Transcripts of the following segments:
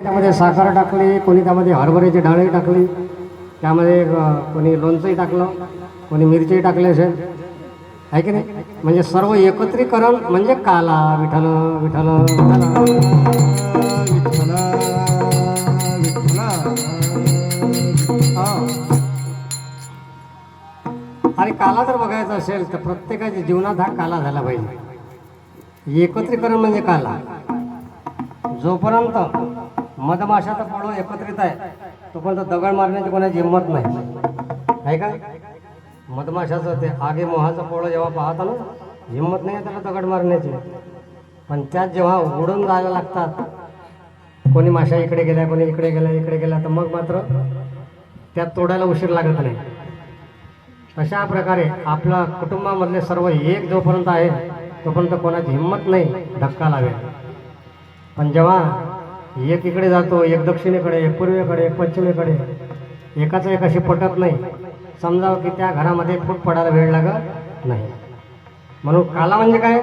त्यामध्ये साखर टाकली, कोणी त्यामध्ये हरभऱ्याची डाळही टाकली, त्यामध्ये कोणी लोणचंही टाकलं, कोणी मिरचीही टाकली असेल, आहे की नाही. म्हणजे सर्व एकत्रीकरण म्हणजे काला. विठ्ठल विठ्ठल विठ्ठल विठ्ठल. आणि काला जर बघायचा असेल तर प्रत्येकाच्या जीवनात हा काला झाला पाहिजे. एकत्रीकरण म्हणजे काला. जोपर्यंत मधमाशाचं पोळं एकत्रित आहे तोपर्यंत दगड मारण्याची कोणाची हिंमत नाही, आहे का. मधमाशाचं ते आगे मोहाचं पोळं जेव्हा पाहता ना, हिंमत नाही आहे त्याला दगड मारण्याची. पण त्यात जेव्हा उडून जायला लागतात, कोणी माशा इकडे गेल्या, कोणी इकडे गेल्या, तर मग मात्र त्यात तोडायला उशीर लागत नाही. अशा प्रकारे आपल्या कुटुंबामधले सर्व एक जोपर्यंत आहे तोपर्यंत कोणाची हिंमत नाही धक्का लावेल. पण जेव्हा एक इकडे जातो, एक दक्षिणेकडे, एक पूर्वेकडे, एक पश्चिमेकडे, एकाचं एकाशी पटत नाही, समजावं की त्या घरामध्ये फूट पडायला वेळ लागत नाही. म्हणून काला म्हणजे काय,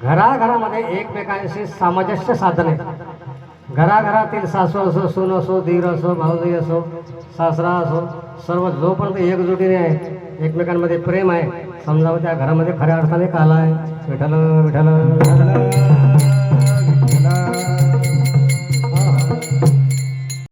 घराघरामध्ये एकमेकांशी सामंजस्य साधणे. घराघरातील सासू असो, सून असो, धीर असो, भाऊजाई असो, सासरा असो, सर्व जोपर्यंत एकजुटीने आहे, एकमेकांमध्ये प्रेम आहे, समजावं त्या घरामध्ये खऱ्या अर्थाने काला आहे. विठ्ठल विठ्ठल विठ्ठल.